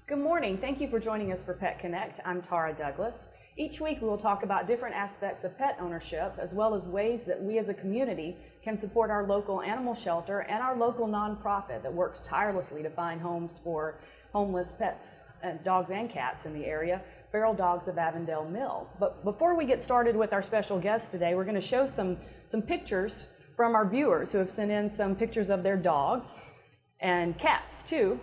Good morning. Thank you for joining us for Pet Connect. I'm Tara Douglas. Each week we will talk about different aspects of pet ownership, as well as ways that we as a community can support our local animal shelter and our local nonprofit that works tirelessly to find homes for homeless pets, dogs and cats in the area, Feral Dogs of Avondale Mill. But before we get started with our special guest today, we're going to show some pictures from our viewers who have sent in some pictures of their dogs and cats too.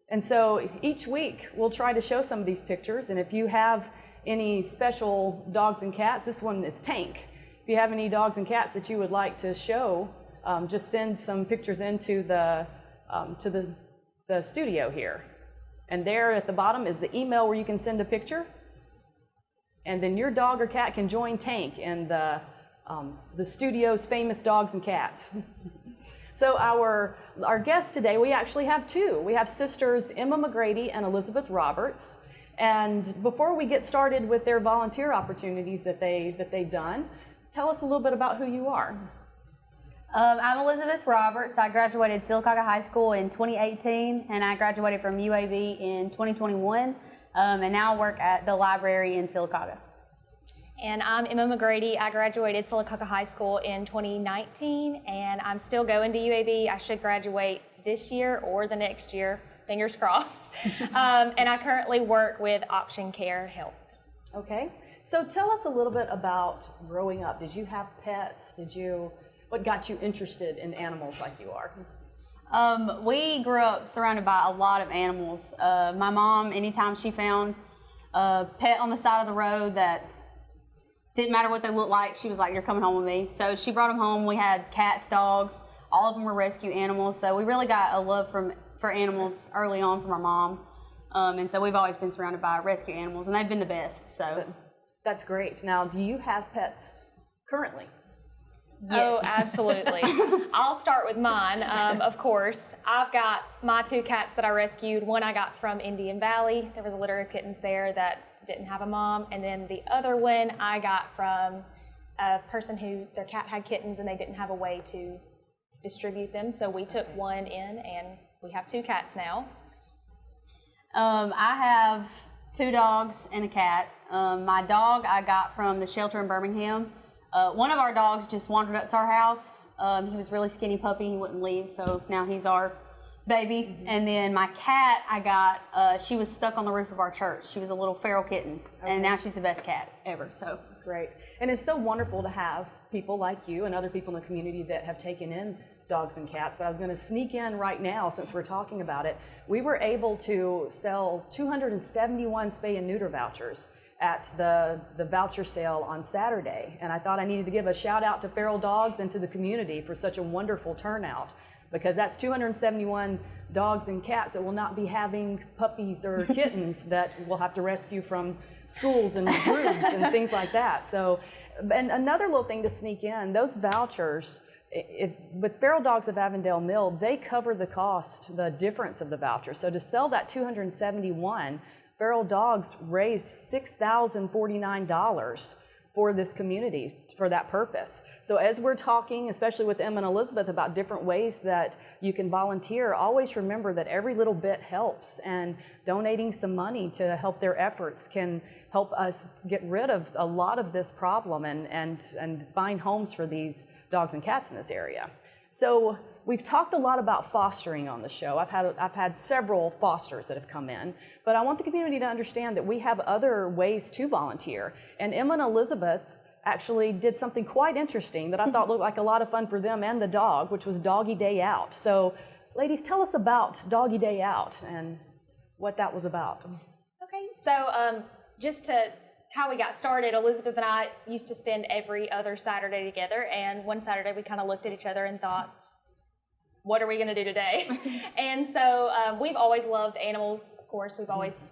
And so each week we'll try to show some of these pictures, and if you have any special dogs and cats, this one is Tank. If you have any dogs and cats that you would like to show, just send some pictures into the studio here. And there at the bottom is the email where you can send a picture, and then your dog or cat can join Tank in the studio's famous dogs and cats. So our guests today, we actually have two. We have sisters Emma McGrady and Elisabeth Roberts. And before we get started with their volunteer opportunities that they've done, tell us a little bit about who you are. I'm Elisabeth Roberts. I graduated Sylacauga High School in 2018, and I graduated from UAB in 2021, and now I work at the library in Sylacauga. And I'm Emma McGrady. I graduated Sylacauga High School in 2019, and I'm still going to UAB. I should graduate this year or the next year, fingers crossed. And I currently work with Option Care Health. Okay, so tell us a little bit about growing up. Did you have pets? What got you interested in animals like you are? We grew up surrounded by a lot of animals. My mom, anytime she found a pet on the side of the road that didn't matter what they looked like, she was like, "You're coming home with me." So she brought them home. We had cats, dogs. All of them were rescue animals. So we really got a love for animals early on from our mom. And so we've always been surrounded by rescue animals, and they've been the best. So that's great. Now, do you have pets currently? Yes. Oh, absolutely. I'll start with mine, of course. I've got my two cats that I rescued. One I got from Indian Valley. There was a litter of kittens there that didn't have a mom. And then the other one I got from a person who their cat had kittens and they didn't have a way to distribute them. So we took one in and we have two cats now. I have two dogs and a cat. My dog I got from the shelter in Birmingham. One of our dogs just wandered up to our house. He was a really skinny puppy. He wouldn't leave, so now he's our baby. Mm-hmm. And then my cat I got, she was stuck on the roof of our church. She was a little feral kitten, and now she's the best cat ever. So great. And it's so wonderful to have people like you and other people in the community that have taken in dogs and cats. But I was going to sneak in right now, since we're talking about it. We were able to sell 271 spay and neuter vouchers at the voucher sale on Saturday. And I thought I needed to give a shout out to Feral Dogs and to the community for such a wonderful turnout, because that's 271 dogs and cats that will not be having puppies or kittens that we'll have to rescue from schools and groups and things like that. So, and another little thing to sneak in, those vouchers, with Feral Dogs of Avondale Mill, they cover the cost, the difference of the voucher. So to sell that 271, Feral Dogs raised $6,049 for this community for that purpose. So as we're talking, especially with Emma and Elisabeth, about different ways that you can volunteer, always remember that every little bit helps, and donating some money to help their efforts can help us get rid of a lot of this problem and find homes for these dogs and cats in this area. So we've talked a lot about fostering on the show. I've had several fosters that have come in, but I want the community to understand that we have other ways to volunteer. And Emma and Elisabeth actually did something quite interesting that I thought looked like a lot of fun for them and the dog, which was Doggy Day Out. So ladies, tell us about Doggy Day Out and what that was about. Okay, so just to how we got started, Elisabeth and I used to spend every other Saturday together, and one Saturday we kind of looked at each other and thought, what are we going to do today? And so we've always loved animals, of course. We've always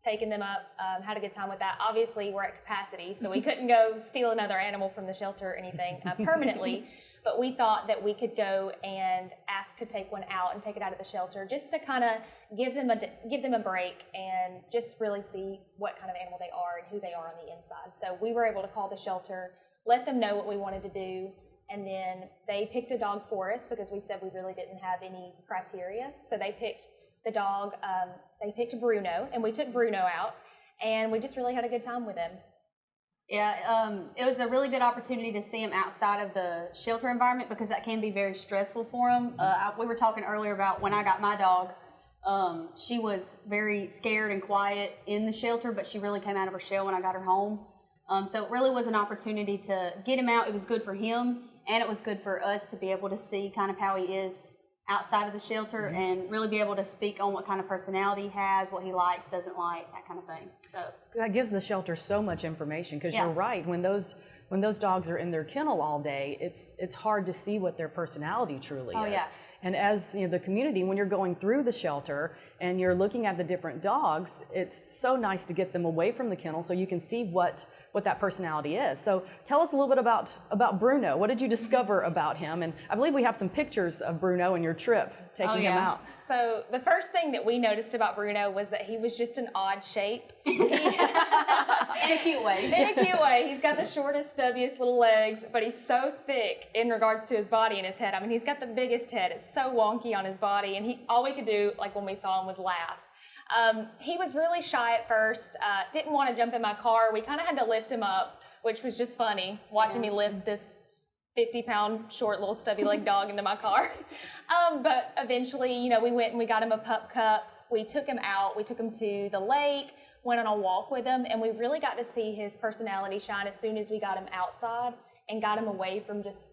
taken them up, had a good time with that. Obviously, we're at capacity, so we couldn't go steal another animal from the shelter or anything permanently, but we thought that we could go and ask to take one out and take it out of the shelter just to kind of give them a break and just really see what kind of animal they are and who they are on the inside. So we were able to call the shelter, let them know what we wanted to do, and then they picked a dog for us because we said we really didn't have any criteria. So they picked the dog, they picked Bruno, and we took Bruno out, and we just really had a good time with him. Yeah, it was a really good opportunity to see him outside of the shelter environment because that can be very stressful for him. We were talking earlier about when I got my dog. She was very scared and quiet in the shelter, but she really came out of her shell when I got her home. So it really was an opportunity to get him out. It was good for him, and it was good for us to be able to see kind of how he is outside of the shelter and really be able to speak on what kind of personality he has, what he likes, doesn't like, that kind of thing. So that gives the shelter so much information because you're right. When those dogs are in their kennel all day, it's hard to see what their personality truly is. Yeah. And as the community, when you're going through the shelter and you're looking at the different dogs, it's so nice to get them away from the kennel so you can see what that personality is. So tell us a little bit about Bruno. What did you discover about him? And I believe we have some pictures of Bruno and your trip taking him out. So the first thing that we noticed about Bruno was that he was just an odd shape. In a cute way. In a cute way. He's got the shortest, stubbiest little legs, but he's so thick in regards to his body and his head. I mean, he's got the biggest head. It's so wonky on his body, and all we could do, like when we saw him, was laugh. He was really shy at first, didn't want to jump in my car. We kind of had to lift him up, which was just funny, watching me lift this 50-pound, short, little stubby-legged dog into my car. But eventually, we went and we got him a pup cup. We took him out. We took him to the lake, went on a walk with him, and we really got to see his personality shine as soon as we got him outside and got him away from just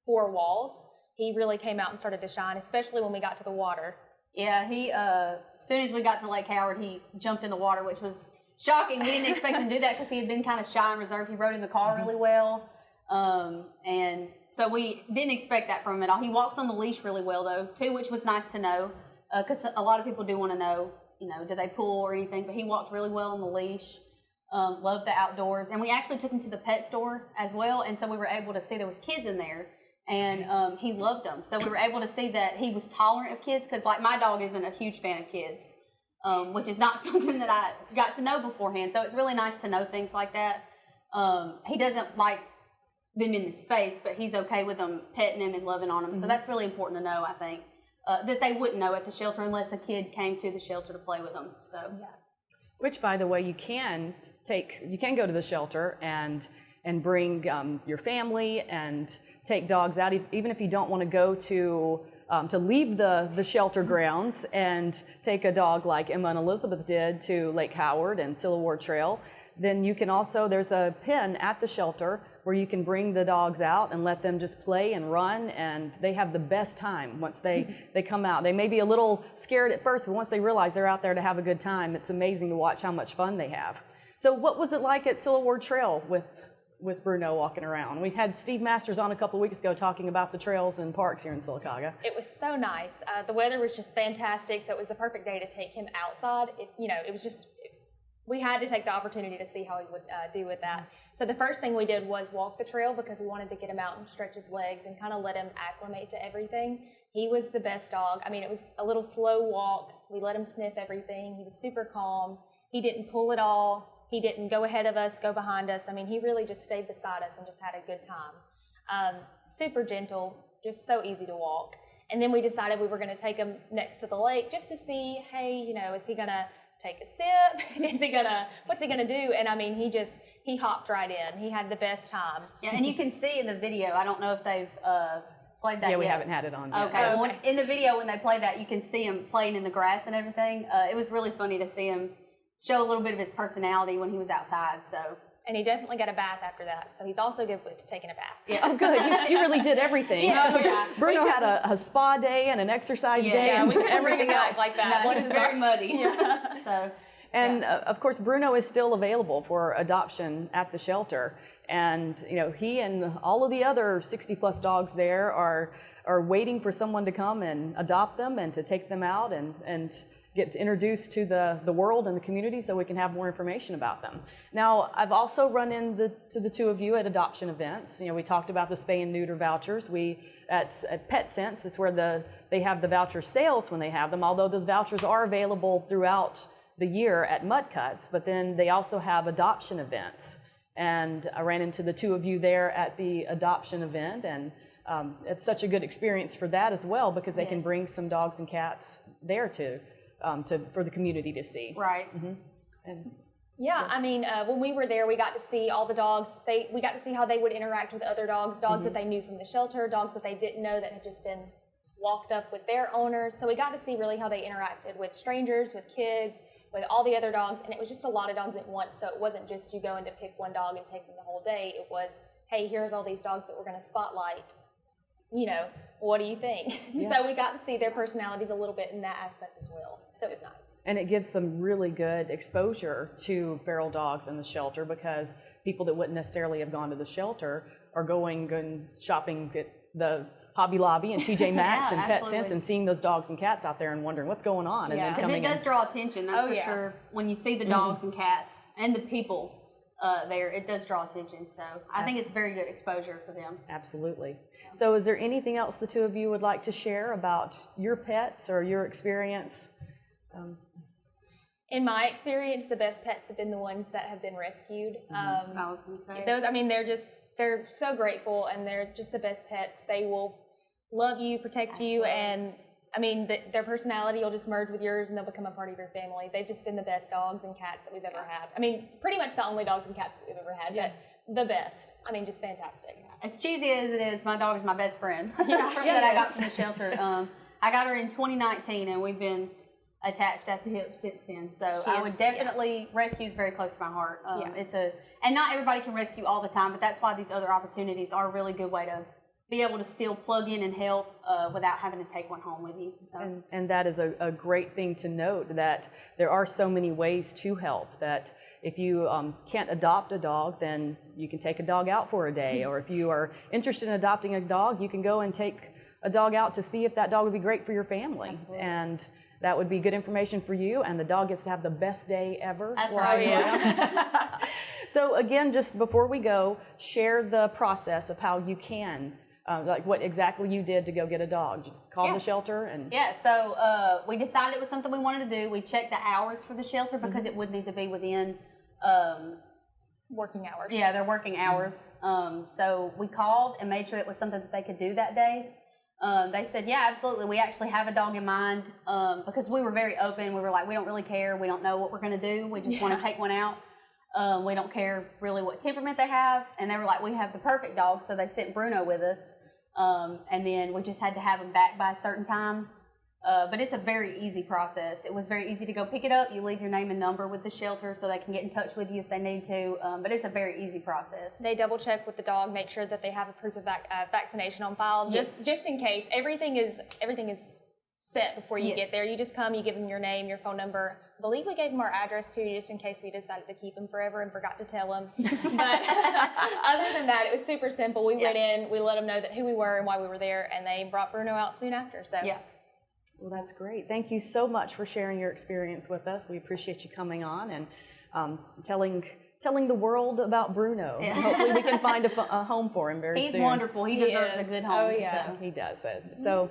four walls. He really came out and started to shine, especially when we got to the water. Yeah, he, as soon as we got to Lake Howard, he jumped in the water, which was shocking. We didn't expect him to do that because he had been kind of shy and reserved. He rode in the car really well. And so we didn't expect that from him at all. He walks on the leash really well, though, too, which was nice to know because a lot of people do want to know, do they pull or anything? But he walked really well on the leash, loved the outdoors. And we actually took him to the pet store as well. And so we were able to see there was kids in there. And he loved them. So we were able to see that he was tolerant of kids because, like, my dog isn't a huge fan of kids, which is not something that I got to know beforehand. So it's really nice to know things like that. He doesn't like them in his face, but he's okay with them petting him and loving on him. So that's really important to know, I think, that they wouldn't know at the shelter unless a kid came to the shelter to play with them. So Which, by the way, you can go to the shelter and bring your family and take dogs out, even if you don't want to go to leave the shelter grounds and take a dog like Emma and Elisabeth did to Lake Howard and Civil War Trail. Then you can also, there's a pen at the shelter where you can bring the dogs out and let them just play and run, and they have the best time once they come out. They may be a little scared at first, but once they realize they're out there to have a good time, it's amazing to watch how much fun they have. So what was it like at Civil War Trail with Bruno walking around? We had Steve Masters on a couple of weeks ago talking about the trails and parks here in Sylacauga. It was so nice. The weather was just fantastic, so it was the perfect day to take him outside. It was just, we had to take the opportunity to see how he would do with that. So the first thing we did was walk the trail because we wanted to get him out and stretch his legs and kind of let him acclimate to everything. He was the best dog. I mean, it was a little slow walk. We let him sniff everything. He was super calm. He didn't pull at all. He didn't go ahead of us, go behind us. I mean, he really just stayed beside us and just had a good time. Super gentle, just so easy to walk. And then we decided we were going to take him next to the lake just to see, hey, is he going to take a sip? What's he going to do? And I mean, he hopped right in. He had the best time. Yeah, and you can see in the video, I don't know if they've played that yet. Yeah, we haven't had it on yet. Okay. Well, in the video when they play that, you can see him playing in the grass and everything. It was really funny to see him show a little bit of his personality when he was outside. So, and he definitely got a bath after that. So he's also good with taking a bath. Yeah. Oh, good. You really did everything. Yeah. Bruno had a spa day and an exercise day. Yeah, and we couldn't everything bring him else out like that. No, he was very muddy. Yeah. So. And of course, Bruno is still available for adoption at the shelter. And he and all of the other 60+ dogs there are waiting for someone to come and adopt them and to take them out and get introduced to the world and the community so we can have more information about them. Now, I've also run into the two of you at adoption events. We talked about the spay and neuter vouchers. At Pet Sense is where they have the voucher sales when they have them, although those vouchers are available throughout the year at Mud Cuts, but then they also have adoption events. And I ran into the two of you there at the adoption event, and it's such a good experience for that as well because they can bring some dogs and cats there to for the community to see. Right. And Yeah, I mean, when we were there, we got to see all the dogs. We got to see how they would interact with other dogs, dogs that they knew from the shelter, dogs that they didn't know that had just been walked up with their owners. So we got to see really how they interacted with strangers, with kids, with all the other dogs. And it was just a lot of dogs at once. So it wasn't just you going to pick one dog and take them the whole day. It was, hey, here's all these dogs that we're going to spotlight. You know, what do you think? Yeah. So we got to see their personalities a little bit in that aspect as well. So it was nice. And it gives some really good exposure to feral dogs in the shelter, because people that wouldn't necessarily have gone to the shelter are going and shopping at the Hobby Lobby and TJ Maxx Yeah, and absolutely. PetSense and seeing those dogs and cats out there and wondering what's going on. And then Because it coming does in. draw attention, that's Oh, for yeah. sure. When you see the dogs and cats and the people there, it does draw attention. So I think it's very good exposure for them. Absolutely. So is there anything else the two of you would like to share about your pets or your experience? In my experience, the best pets have been the ones that have been rescued. That's what I was going to say. Those, I mean, they're so grateful, and they're just the best pets. They will love you, protect you, and I mean, their personality will just merge with yours, and they'll become a part of your family. They've just been the best dogs and cats that we've ever had. I mean, pretty much the only dogs and cats that we've ever had, but the best. I mean, just fantastic. As cheesy as it is, my dog is my best friend. Yeah, she that I got is. from the shelter. I got her in 2019, and we've been attached at the hip since then. So I would definitely, rescue is very close to my heart. And not everybody can rescue all the time, but that's why these other opportunities are a really good way to be able to still plug in and help without having to take one home with you. So. And that is a great thing to note, that there are so many ways to help, that if you can't adopt a dog, then you can take a dog out for a day. Or if you are interested in adopting a dog, you can go and take a dog out to see if that dog would be great for your family. Absolutely. And that would be good information for you, and the dog gets to have the best day ever. That's while right. you're around. So again, just before we go, share the process of how you can, like what exactly you did to go get a dog. Did you call the shelter? And Yeah, so we decided it was something we wanted to do. We checked the hours for the shelter because it would need to be within Working hours. yeah, their working hours. So we called and made sure it was something that they could do that day. They said, yeah, absolutely. We actually have a dog in mind because we were very open. We were like, we don't really care. We don't know what we're going to do. We just want to take one out. We don't care really what temperament they have. And they were like, we have the perfect dog. So they sent Bruno with us. And then we just had to have him back by a certain time. But it's a very easy process. It was very easy to go pick it up. You leave your name and number with the shelter so they can get in touch with you if they need to. But it's a very easy process. They double check with the dog, make sure that they have a proof of vaccination on file, just in case. Everything is set before you get there. You just come, you give them your name, your phone number. I believe we gave them our address too, just in case we decided to keep them forever and forgot to tell them. But other than that, it was super simple. We went in, we let them know who we were and why we were there, and they brought Bruno out soon after. So Yeah. well, that's great. Thank you so much for sharing your experience with us. We appreciate you coming on and telling the world about Bruno. Yeah. Hopefully we can find a home for him very soon. He's wonderful. He deserves a is. good Oh, home. yeah. So. He does it. So,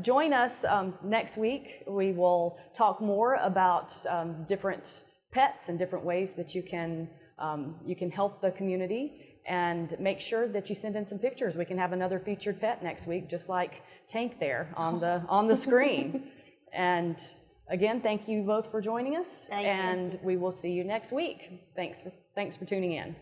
join us next week. We will talk more about different pets and different ways that you can help the community. And make sure that you send in some pictures. We can have another featured pet next week, just like Tank there on the screen. And again, thank you both for joining us. Thank you. And we will see you next week. Thanks for tuning in.